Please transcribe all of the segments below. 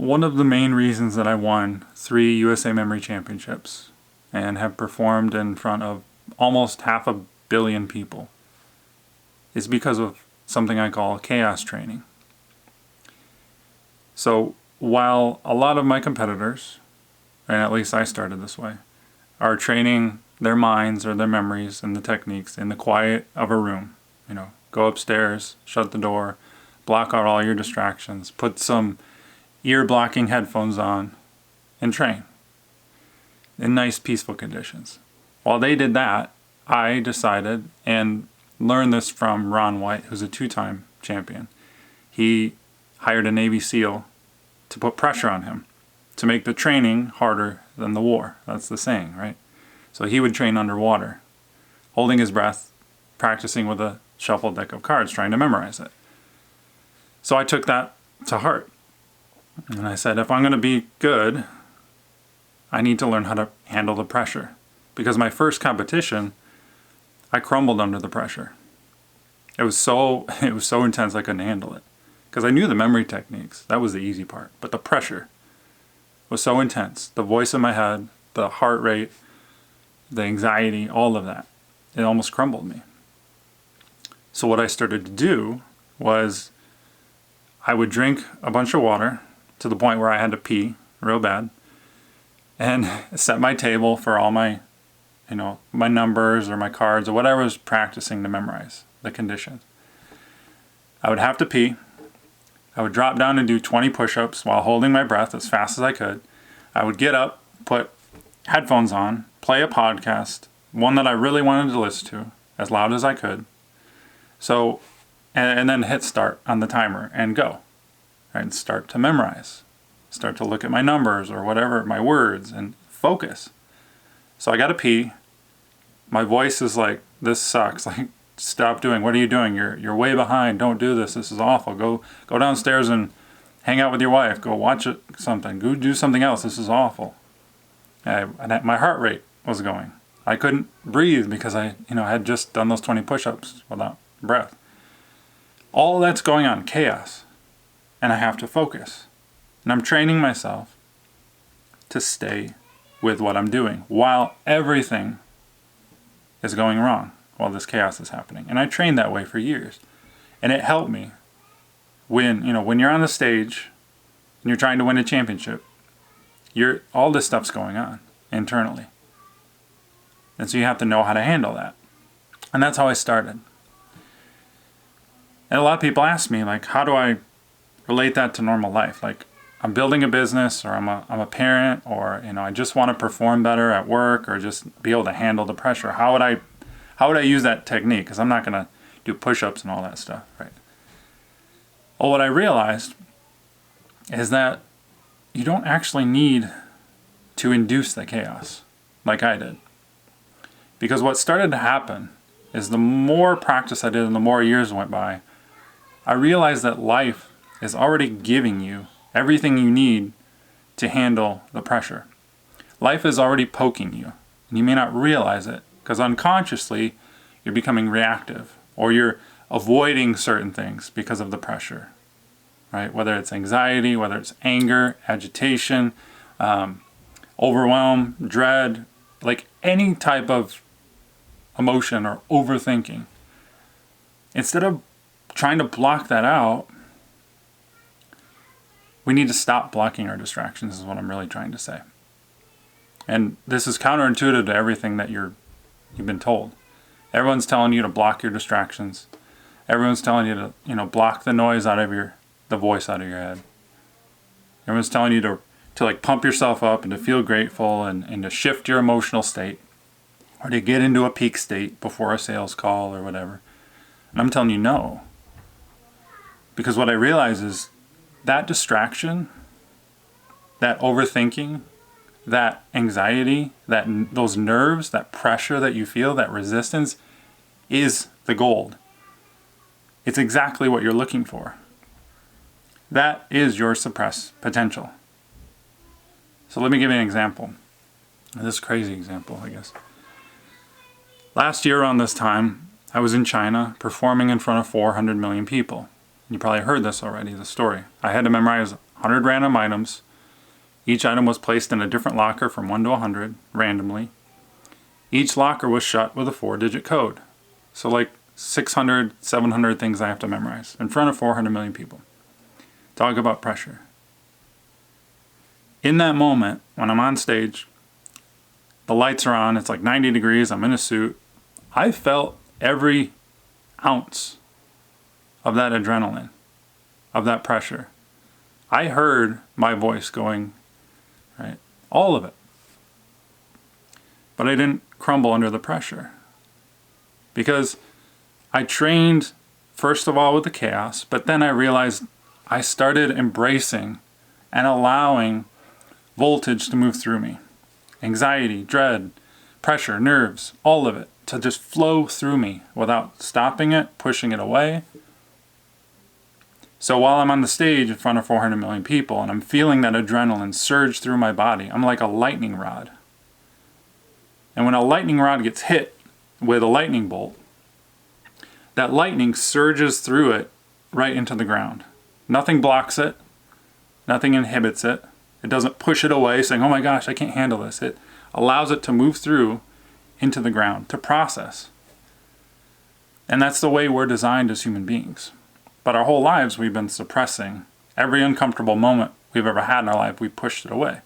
one of the main reasons that I won 3 USA Memory Championships and have performed in front of almost 500 million people is because of something I call chaos training. So while a lot of my competitors, and at least I started this way, are training their minds or their memories and the techniques in the quiet of a room, go upstairs, shut the door, block out all your distractions, put some ear-blocking headphones on, and train in nice, peaceful conditions. While they did that, I decided, and learned this from Ron White, who's a 2-time champion. He hired a Navy SEAL to put pressure on him, to make the training harder than the war. That's the saying, right? So he would train underwater, holding his breath, practicing with a shuffled deck of cards, trying to memorize it. So I took that to heart. And I said, if I'm going to be good, I need to learn how to handle the pressure. Because my first competition, I crumbled under the pressure. It was so intense I couldn't handle it. Because I knew the memory techniques. That was the easy part. But the pressure was so intense. The voice in my head, the heart rate, the anxiety, all of that. It almost crumbled me. So what I started to do was I would drink a bunch of water to the point where I had to pee real bad, and set my table for all my, my numbers or my cards or whatever I was practicing to memorize the conditions. I would have to pee. I would drop down and do 20 push-ups while holding my breath as fast as I could. I would get up, put headphones on, play a podcast, one that I really wanted to listen to, as loud as I could. So, and then hit start on the timer and go. And start to memorize. Start to look at my numbers or whatever, my words, and focus. So I got to pee. My voice is like, this sucks. Like, stop doing. What are you doing? You're way behind. Don't do this. This is awful. Go downstairs and hang out with your wife. Go watch something. Go do something else. This is awful. My heart rate was going. I couldn't breathe because I had just done those 20 push-ups without breath. All that's going on, chaos. And I have to focus. And I'm training myself to stay with what I'm doing while everything is going wrong, while this chaos is happening. And I trained that way for years. And it helped me when you're on the stage and you're trying to win a championship, all this stuff's going on internally. And so you have to know how to handle that. And that's how I started. And a lot of people ask me, like, how do I relate that to normal life? Like, I'm building a business, or I'm a parent, or I just want to perform better at work, or just be able to handle the pressure. How would I use that technique? Because I'm not going to do push-ups and all that stuff, right? Well, what I realized is that you don't actually need to induce the chaos like I did. Because what started to happen is the more practice I did and the more years went by, I realized that life is already giving you everything you need to handle the pressure. Life is already poking you, and you may not realize it, because unconsciously you're becoming reactive, or you're avoiding certain things because of the pressure, right? Whether it's anxiety, whether it's anger, agitation, overwhelm, dread, like any type of emotion or overthinking. Instead of trying to block that out, we need to stop blocking our distractions, is what I'm really trying to say. And this is counterintuitive to everything that you've been told. Everyone's telling you to block your distractions. Everyone's telling you to, block the noise out of the voice out of your head. Everyone's telling you to like pump yourself up and to feel grateful and to shift your emotional state, or to get into a peak state before a sales call or whatever. And I'm telling you no. Because what I realize is that distraction, that overthinking, that anxiety, those nerves, that pressure that you feel, that resistance, is the gold. It's exactly what you're looking for. That is your suppressed potential. So let me give you an example. This crazy example, I guess. Last year around this time, I was in China performing in front of 400 million people. You probably heard this already, the story. I had to memorize 100 random items. Each item was placed in a different locker from 1 to 100, randomly. Each locker was shut with a 4-digit code. So like 600, 700 things I have to memorize in front of 400 million people. Talk about pressure. In that moment, when I'm on stage, the lights are on, it's like 90 degrees, I'm in a suit. I felt every ounce of that adrenaline, of that pressure. I heard my voice going, right? All of it. But I didn't crumble under the pressure. Because I trained, first of all, with the chaos, but then I realized I started embracing and allowing voltage to move through me. Anxiety, dread, pressure, nerves, all of it, to just flow through me without stopping it, pushing it away. So while I'm on the stage in front of 400 million people and I'm feeling that adrenaline surge through my body, I'm like a lightning rod. And when a lightning rod gets hit with a lightning bolt, that lightning surges through it right into the ground. Nothing blocks it. Nothing inhibits it. It doesn't push it away saying, oh my gosh, I can't handle this. It allows it to move through into the ground, to process. And that's the way we're designed as human beings. But our whole lives we've been suppressing. Every uncomfortable moment we've ever had in our life, we pushed it away.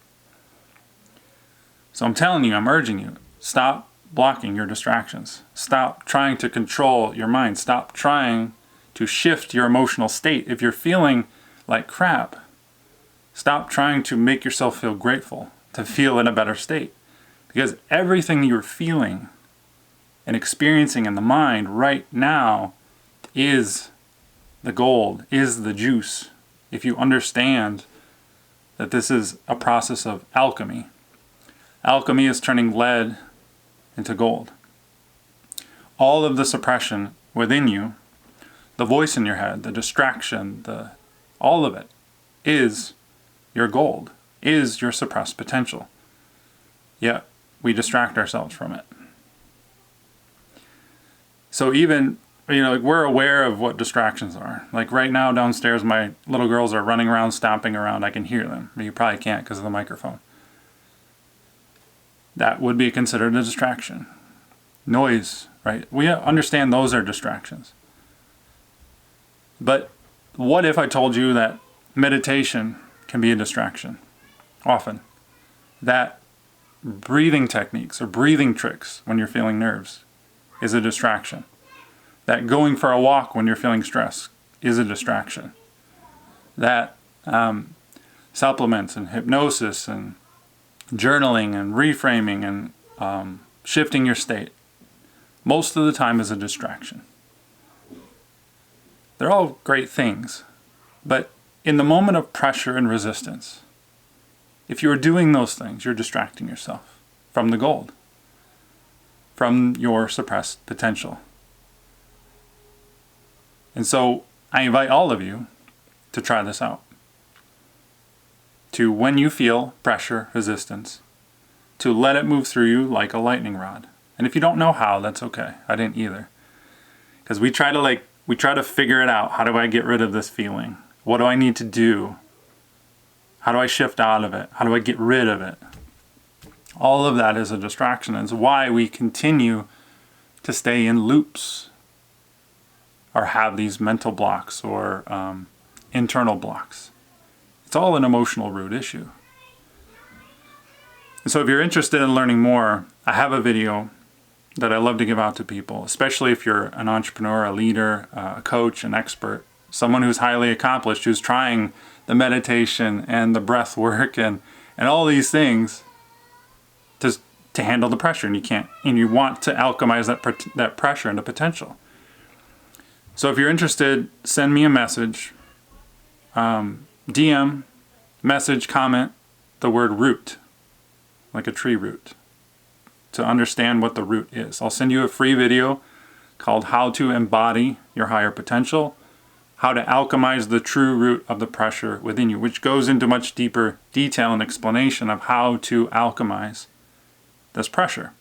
So I'm telling you, I'm urging you, stop blocking your distractions. Stop trying to control your mind. Stop trying to shift your emotional state. If you're feeling like crap, stop trying to make yourself feel grateful, to feel in a better state. Because everything you're feeling and experiencing in the mind right now is the gold, is the juice. If you understand that this is a process of alchemy. Alchemy is turning lead into gold. All of the suppression within you, the voice in your head, the distraction, all of it is your gold, is your suppressed potential. Yet we distract ourselves from it. So even, we're aware of what distractions are. Like right now downstairs, my little girls are running around, stomping around. I can hear them. But you probably can't because of the microphone. That would be considered a distraction. Noise, right? We understand those are distractions. But what if I told you that meditation can be a distraction? Often. That breathing techniques or breathing tricks when you're feeling nerves is a distraction. That going for a walk when you're feeling stress is a distraction. That supplements and hypnosis and journaling and reframing and shifting your state most of the time is a distraction. They're all great things, but in the moment of pressure and resistance, if you're doing those things, you're distracting yourself from the gold, from your suppressed potential. And so I invite all of you to try this out. To, when you feel pressure, resistance, to let it move through you like a lightning rod. And if you don't know how, that's okay. I didn't either. Because we try to figure it out. How do I get rid of this feeling? What do I need to do? How do I shift out of it? How do I get rid of it? All of that is a distraction. It's why we continue to stay in loops or have these mental blocks or internal blocks. It's all an emotional root issue. And so if you're interested in learning more, I have a video that I love to give out to people, especially if you're an entrepreneur, a leader, a coach, an expert, someone who's highly accomplished, who's trying the meditation and the breath work and all these things to handle the pressure, and you can't, and you want to alchemize that pressure into potential. So if you're interested, send me a message, DM, message, comment the word root, like a tree root, to understand what the root is. I'll send you a free video called How to Embody Your Higher Potential, how to alchemize the true root of the pressure within you, which goes into much deeper detail and explanation of how to alchemize this pressure.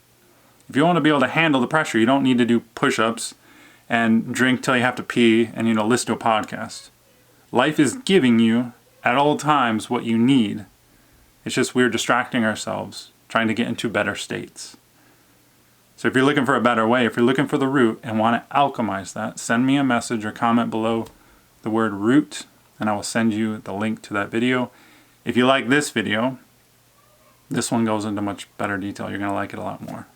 If you want to be able to handle the pressure, you don't need to do push-ups and drink till you have to pee and listen to a podcast. Life is giving you at all times what you need. It's just we're distracting ourselves, trying to get into better states. So if you're looking for a better way, if you're looking for the root and want to alchemize that, send me a message or comment below the word root, and I will send you the link to that video. If you like this video, this one goes into much better detail. You're going to like it a lot more.